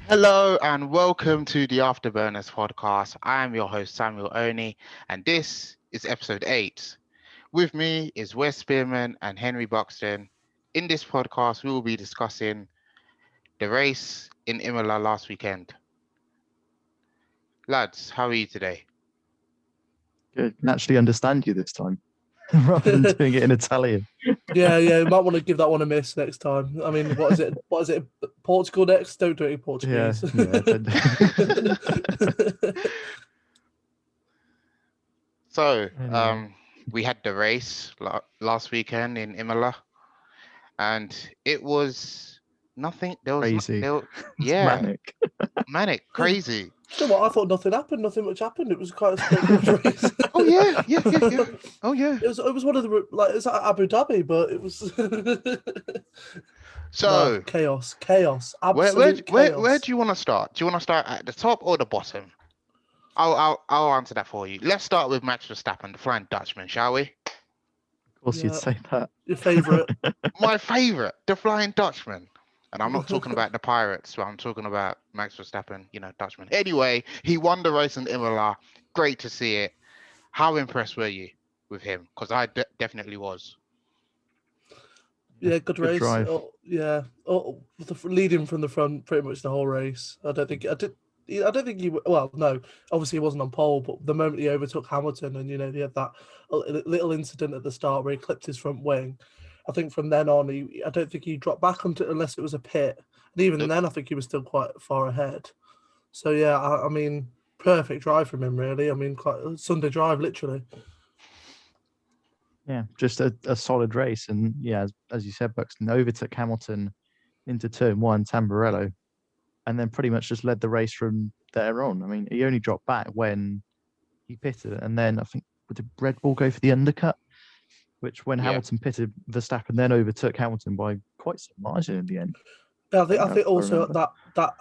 Hello and welcome to the AfterBurners podcast. I am your host Samuel Oni, and this is episode 8. With me is Wes Spearman and Henry Buxton. In this podcast, we will be discussing the race in Imola last weekend. Lads, how are you today? Good. Can actually understand you this time, rather than doing it in Italian. Yeah, you might want to give that one a miss next time. I mean, what is it? What is it? Portugal next? Don't do it in Portuguese. So, Anyway. we had the race last weekend in Imola, and it was nothing. Crazy. Yeah, Manic. crazy. You know what? I thought nothing happened. Nothing much happened. It was quite a straightforward race. Oh yeah. Oh yeah. It was one of the it was at Abu Dhabi, but it was so chaos. Absolute chaos. Where do you want to start? Do you want to start at the top or the bottom? I'll answer that for you. Let's start with Max Verstappen, the Flying Dutchman, shall we? Of course, you'd say that. Your favourite? My favourite, the Flying Dutchman. And I'm not talking about the Pirates, but I'm talking about Max Verstappen, Dutchman. Anyway, he won the race in Imola. Great to see it. How impressed were you with him? Because I definitely was. Yeah, good race. Drive. Leading from the front pretty much the whole race. I don't think he. Well, no, obviously he wasn't on pole, but the moment he overtook Hamilton, and he had that little incident at the start where he clipped his front wing. I think from then on, I don't think he dropped back unless it was a pit, and even then, I think he was still quite far ahead. So yeah, I mean, perfect drive from him, really. I mean, quite a Sunday drive, literally. Yeah, just a solid race, and yeah, as you said, Buxton overtook Hamilton into turn 1, Tamburello, and then pretty much just led the race from there on. I mean, he only dropped back when he pitted, and then I think did Red Bull go for the undercut, which when Hamilton pitted, Verstappen then overtook Hamilton by quite some margin in the end. I think also that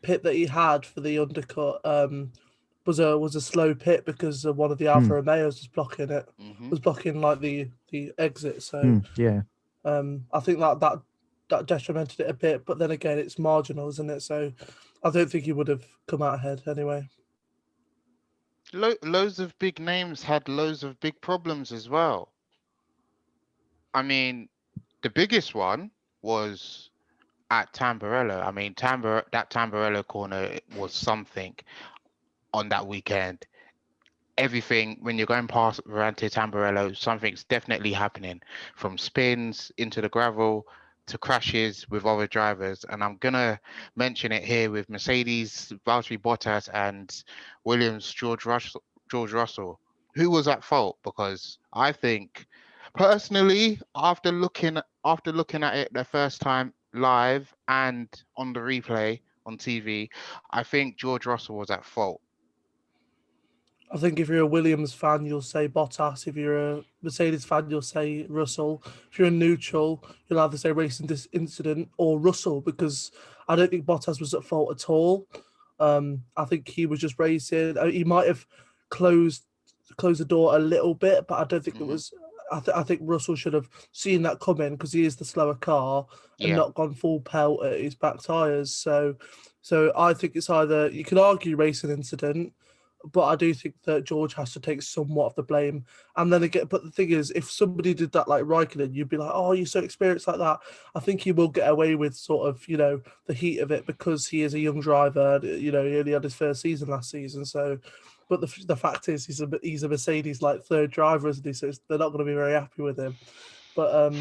pit that he had for the undercut was a slow pit because one of the Alfa Romeos was blocking it, was blocking like the exit. So yeah, I think that detrimented it a bit, but then again, it's marginal, isn't it? So I don't think he would have come out ahead anyway. Loads of big names had loads of big problems as well. I mean, the biggest one was at Tamburello. I mean, that Tamburello corner was something on that weekend. Everything, when you're going past Verante Tamburello, something's definitely happening, from spins into the gravel to crashes with other drivers. And I'm going to mention it here with Mercedes, Valtteri Bottas, and Williams, George Russell. Who was at fault? Because I think, personally, after looking at it the first time live and on the replay on TV, I think George Russell was at fault. I think if you're a Williams fan, you'll say Bottas. If you're a Mercedes fan, you'll say Russell. If you're a neutral, you'll either say racing incident or Russell, because I don't think Bottas was at fault at all. I think he was just racing. He might have closed the door a little bit, but I don't think it was. I think Russell should have seen that coming because he is the slower car and not gone full pelt at his back tyres. So I think it's either, you can argue racing incident, but I do think that George has to take somewhat of the blame. And then again, but the thing is, if somebody did that like Raikkonen, you'd be like, oh, you're so experienced like that. I think he will get away with sort of, the heat of it because he is a young driver. He only had his first season last season. So, but the fact is, he's a Mercedes like third driver, isn't he? So they're not going to be very happy with him. But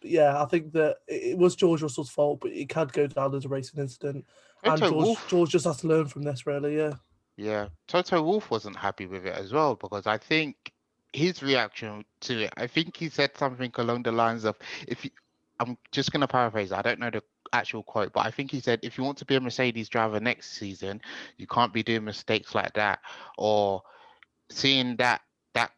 yeah, I think that it was George Russell's fault, but it can go down as a racing incident. And George just has to learn from this, really. Yeah. Yeah, Toto Wolff wasn't happy with it as well, because I think his reaction to it, I think he said something along the lines of, I'm just going to paraphrase, I don't know the actual quote, but I think he said, if you want to be a Mercedes driver next season, you can't be doing mistakes like that. Or seeing that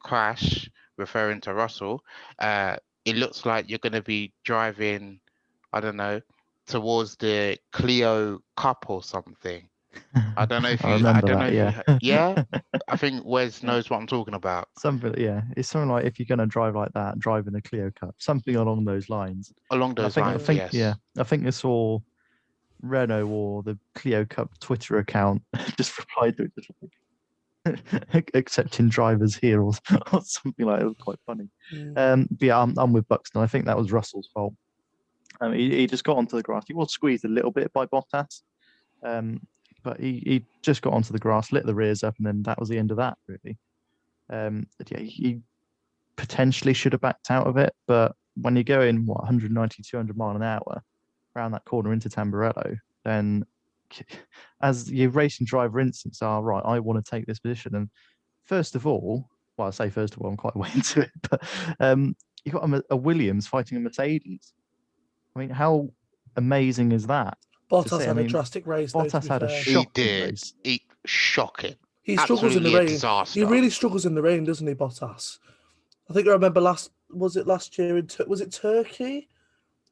crash, referring to Russell, it looks like you're going to be driving, I don't know, towards the Clio Cup or something. I don't know if you. I don't know. Yeah, I think Wes knows what I'm talking about. It's something like, if you're going to drive like that, drive in a Clio Cup, something along those lines. Yes. Yeah, I think I saw Renault or the Clio Cup Twitter account just replied to it, just like, accepting drivers here or something like that. It was quite funny. But yeah, I'm with Buxton. I think that was Russell's fault. He just got onto the grass. He was squeezed a little bit by Bottas, but he just got onto the grass, lit the rears up, and then that was the end of that, really. But yeah, he potentially should have backed out of it, but when you go in, 190, 200 mile an hour around that corner into Tamburello, then as your racing driver instincts are, right, I want to take this position. And first of all, well, I say first of all, I'm quite way into it, but you've got a Williams fighting a Mercedes. I mean, how amazing is that? Bottas had a drastic race, though, to Bottas be had a fair. shocking race. Shocking. He struggles in the Absolutely a rain. disaster. He really struggles in the rain, doesn't he, Bottas? I think I remember last year was it Turkey?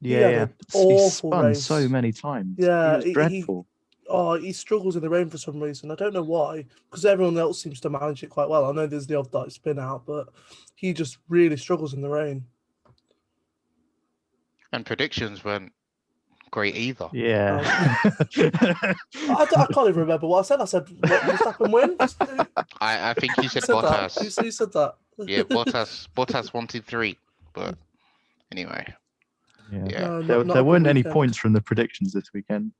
Yeah, he had an awful spun race so many times. Yeah, it was dreadful. He struggles in the rain for some reason. I don't know why, because everyone else seems to manage it quite well. I know there's the odd like spin out, but he just really struggles in the rain. And predictions weren't great either. Yeah. I can't even remember what I said. I said, what, Verstappen win? I think you said said Bottas. That. You said that. Yeah, Bottas 1-2-3. But anyway. Yeah. No, there weren't any points from the predictions this weekend.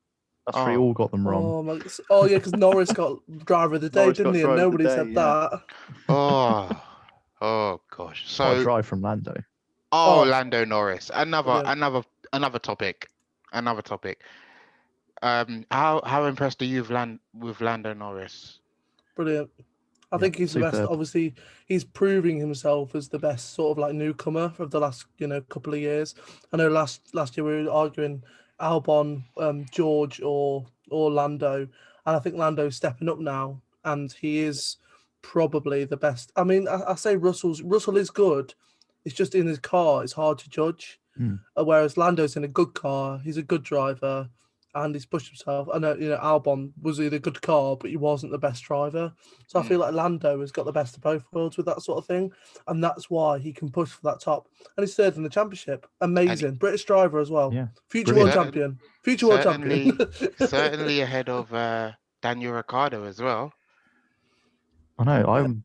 Us three all got them wrong. Yeah, because Norris got driver of the day, didn't he? And nobody said that. Oh gosh. So what a drive from Lando. Lando Norris. Another topic. How impressed are you with Lando Norris? Brilliant. I think he's the best. Obviously, he's proving himself as the best sort of like newcomer of the last couple of years. I know last year we were arguing Albon, George, or Lando, and I think Lando's stepping up now, and he is probably the best. I mean, I say Russell is good. It's just in his car, it's hard to judge. Whereas Lando's in a good car, he's a good driver, and he's pushed himself. I know, Albon was in a good car, but he wasn't the best driver. So I feel like Lando has got the best of both worlds with that sort of thing, and that's why he can push for that top. And he's third in the championship. Amazing. British driver as well. Yeah. Future world champion. Certainly ahead of Daniel Ricciardo as well. I know. I'm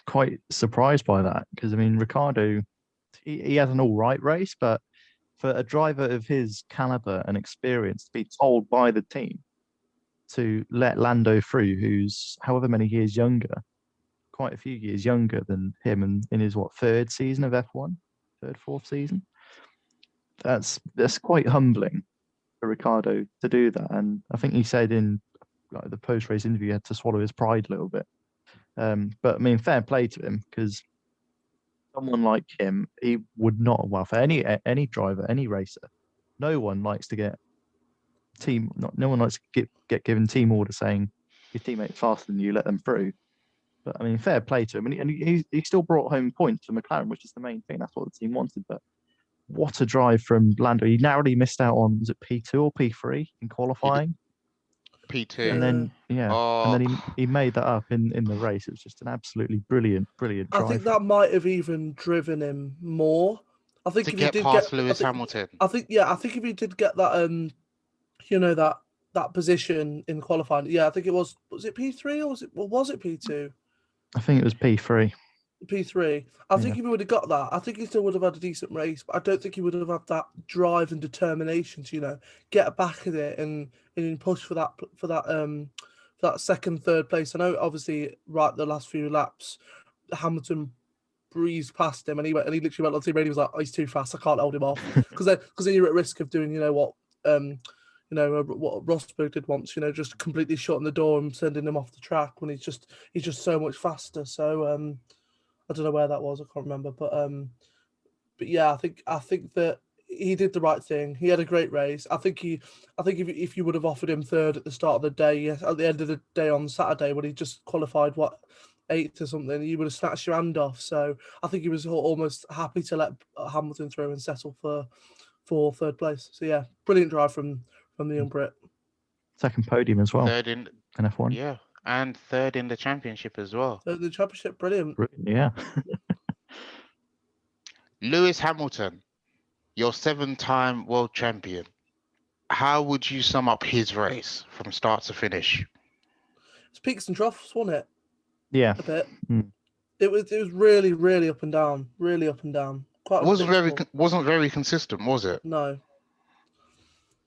quite surprised by that because, I mean, Ricciardo, he had an all right race, but for a driver of his caliber and experience to be told by the team to let Lando through, who's however many years younger, quite a few years younger than him, and in his third season of F1, fourth season, that's quite humbling for Ricciardo to do that. And I think he said in the post-race interview he had to swallow his pride a little bit. But I mean, fair play to him because someone like him, he would not. Well, for any driver, any racer, no one likes to get no one likes to get given team order saying your teammate's faster than you, let them through. But I mean, fair play to him, and he still brought home points for McLaren, which is the main thing. That's what the team wanted. But what a drive from Lando! He narrowly missed out on, was it P2 or P3 in qualifying? P2. And then and then he made that up in the race. It was just an absolutely brilliant drive. I think that might have even driven him more. I think to if get he did past Lewis Hamilton. I think if he did get that that position in qualifying. Yeah, I think it was it P3 or was it P2? I think it was P3. P3. I think if he would have got that, I think he still would have had a decent race, but I don't think he would have had that drive and determination to, get back at it and push for that second, third place. I know obviously the last few laps, Hamilton breezed past him and he literally went on team radio. He was like, oh, he's too fast, I can't hold him off. Because then you're at risk of doing, what Rosberg did once, just completely shutting the door and sending him off the track when he's just so much faster. So I don't know where that was. I can't remember, but yeah, I think that he did the right thing. He had a great race. I think if you would have offered him third at the start of the day, at the end of the day on Saturday when he just qualified 8th or something, you would have snatched your hand off. So I think he was almost happy to let Hamilton through and settle for third place. So yeah, brilliant drive from the young Brit. Second podium as well. Third in F1. Yeah, and third in the championship as well. So the championship, brilliant. Yeah. Lewis Hamilton, your 7-time world champion. how would you sum up his race from start to finish? It's peaks and troughs, wasn't it? Yeah. A bit. Mm. It was really, really up and down. Really up and down. Quite unpredictable. Wasn't very consistent, was it? No.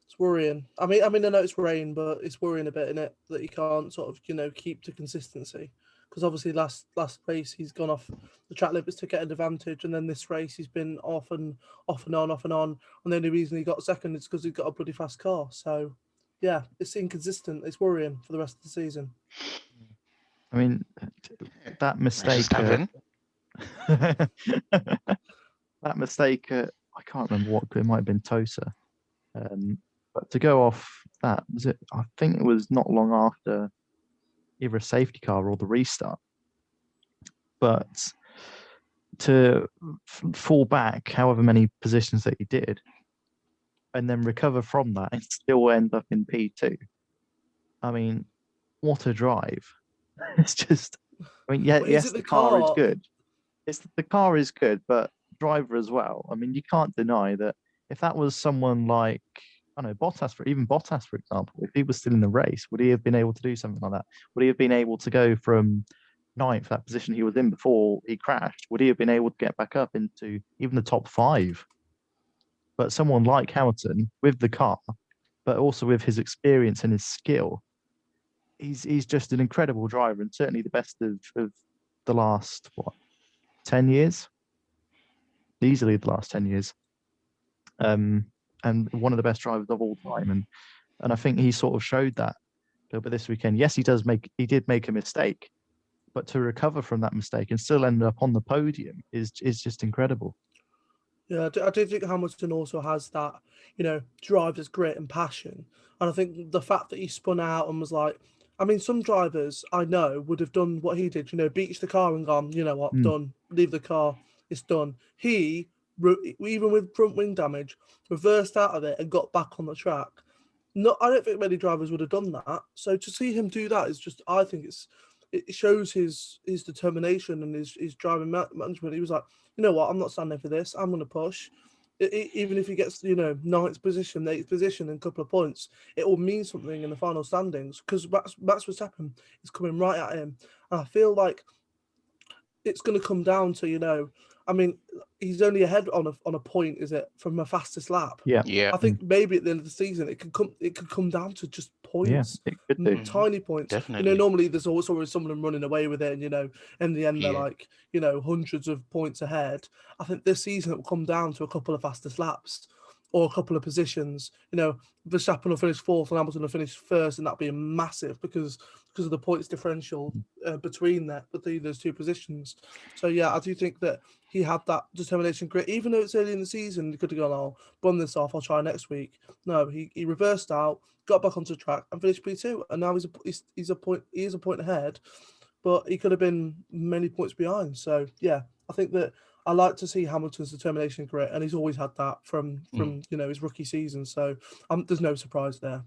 It's worrying. I mean, I know it's rain, but it's worrying a bit in it that he can't sort of, keep to consistency. Because obviously, last race he's gone off the track limits to get an advantage, and then this race he's been off and on. And the only reason he got second is because he got a bloody fast car. So, yeah, it's inconsistent. It's worrying for the rest of the season. I mean, that mistake. That mistake. I can't remember what it might have been Tosa. But to go off that, was it? I think it was not long after either a safety car or the restart. But to fall back however many positions that he did, and then recover from that and still end up in P2. I mean, what a drive! It's just, I mean, yes, the car is good. The car is good, but driver as well. I mean, you can't deny that if that was someone like, I don't know, Bottas, for example, if he was still in the race, would he have been able to do something like that? Would he have been able to go from ninth, that position he was in before he crashed? Would he have been able to get back up into even the top 5? But someone like Hamilton with the car, but also with his experience and his skill, he's just an incredible driver and certainly the best of the last 10 years, easily the last 10 years, and one of the best drivers of all time. And I think he sort of showed that a little bit this weekend. Yes, he did make a mistake, but to recover from that mistake and still end up on the podium is just incredible. Yeah, I do think Hamilton also has that, driver's grit and passion. And I think the fact that he spun out and was like, I mean, some drivers I know would have done what he did, beached the car and gone, you know what, done, leave the car, it's done. He, even with front wing damage, reversed out of it and got back on the track. No, I don't think many drivers would have done that. So to see him do that is just, I think it shows his determination and his driving management. He was like, you know what, I'm not standing for this. I'm going to push. Even if he gets, 9th position, 8th position, and a couple of points, it will mean something in the final standings because Max Verstappen is coming right at him. And I feel like it's going to come down to, I mean, he's only ahead on a point, is it, from a fastest lap? Yeah. I think maybe at the end of the season it could come down to just points, it could do. tiny points. Definitely. Normally there's always someone running away with it, and in the end they're like, hundreds of points ahead. I think this season it will come down to a couple of fastest laps or a couple of positions. Verstappen will finish 4th and Hamilton will finish 1st, and that'll be massive because of the points differential between those two positions. So yeah, I do think that he had that determination grit, even though it's early in the season. He could have gone, "I'll bun this off. I'll try next week." No, he reversed out, got back onto the track, and finished P2. And now he's a point ahead, but he could have been many points behind. So yeah, I think that I like to see Hamilton's determination grit, and he's always had that from his rookie season. So there's no surprise there.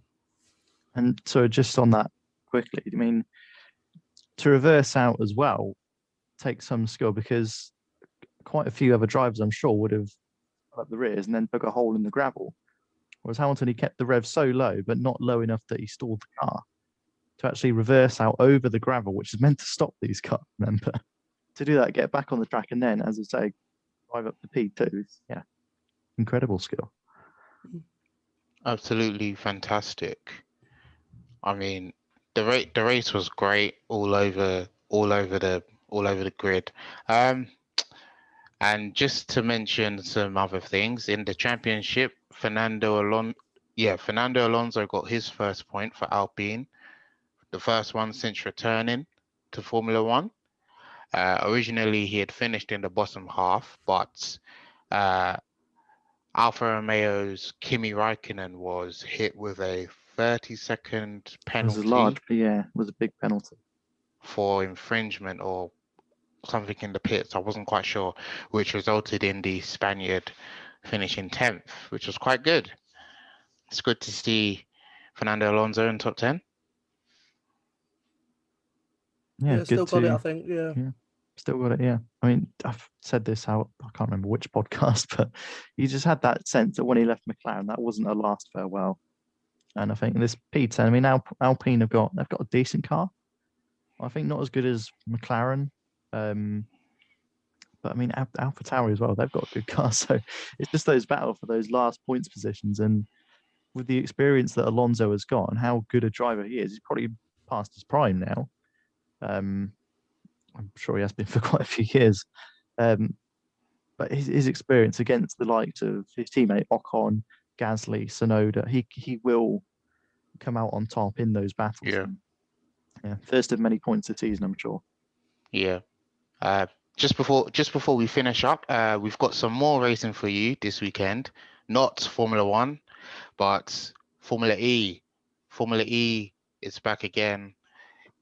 And so just on that quickly, I mean, to reverse out as well takes some skill because quite a few other drivers, I'm sure, would have up the rears and then dug a hole in the gravel. Whereas Hamilton, he kept the rev so low, but not low enough that he stalled the car to actually reverse out over the gravel, which is meant to stop these cars, remember? To do that, get back on the track, and then, as I say, drive up to P2. Yeah, incredible skill. Absolutely fantastic. I mean, the race was great all over the grid. And just to mention some other things in the championship, Fernando Alonso got his first point for Alpine, the first one since returning to Formula One. Originally, he had finished in the bottom half, but Alfa Romeo's Kimi Raikkonen was hit with a 30-second penalty. It was a big penalty for infringement or something in the pits. I wasn't quite sure, which resulted in the Spaniard finishing 10th, which was quite good. It's good to see Fernando Alonso in top 10. Yeah, still got it, I think. Yeah. Still got it, yeah. I mean, I've said this out, I can't remember which podcast, but he just had that sense that when he left McLaren, that wasn't a last farewell. And I think this P10. I mean, Alpine they've got a decent car. I think not as good as McLaren, but I mean AlphaTauri as well. They've got a good car. So it's just those battle for those last points positions. And with the experience that Alonso has got and how good a driver he is, he's probably past his prime now. I'm sure he has been for quite a few years. But his experience against the likes of his teammate Ocon, Gasly, Tsunoda, he will come out on top in those battles. Yeah. And, yeah, first of many points this season, I'm sure. Yeah. Just before we finish up, we've got some more racing for you this weekend. Not Formula One, but Formula E. Formula E is back again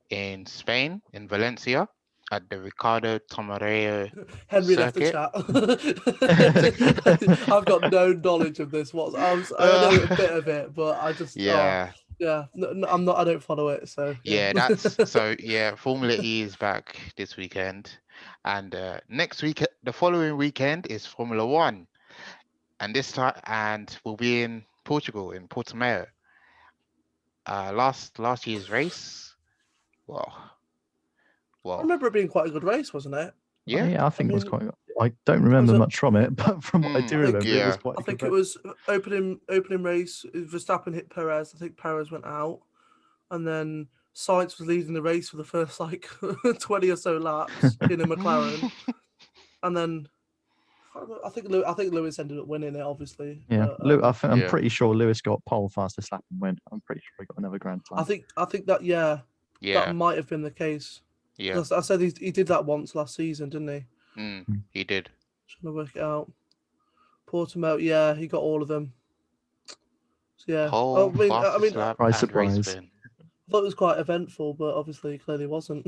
in Spain, in Valencia, at the Ricardo Tomareo Henry left the circuit. chat. I've got no knowledge of this. I know a bit of it, but I just Yeah. I'm not. I don't follow it. So Yeah, Formula E is back this weekend, and next week, the following weekend is Formula One, and this time, and we'll be in Portugal, in Portimao. Last year's race, well, I remember it being quite a good race, wasn't it? yeah, Yeah, I think it was quite. I don't remember much from it, but from what I do remember, it was quite. I think it was opening race. Verstappen hit Perez. I think Perez went out, and then Sainz was leading the race for the first 20 or so laps in a McLaren, and then I think Lewis ended up winning it, obviously. Yeah, but, I'm pretty sure Lewis got pole fast to slap and win. I'm pretty sure he got another Grand Slam. I think that that might have been the case. Yeah, I said he did that once last season, didn't he? He did. Trying to work it out. Portimao, yeah, he got all of them. So, yeah, Pole, fastest lap, surprise, and race surprise. win. I thought it was quite eventful, but obviously clearly wasn't.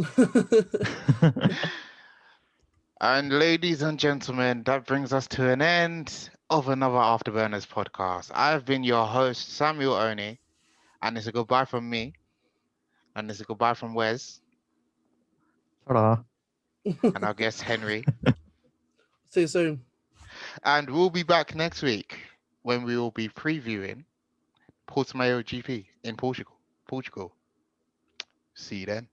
And ladies and gentlemen, that brings us to an end of another AfterBurners podcast. I've been your host, Samuel Oni, and it's a goodbye from me, and it's a goodbye from Wes, Ta-da. and our guest Henry. See you soon. And we'll be back next week when we will be previewing Portimao GP in Portugal. See you then.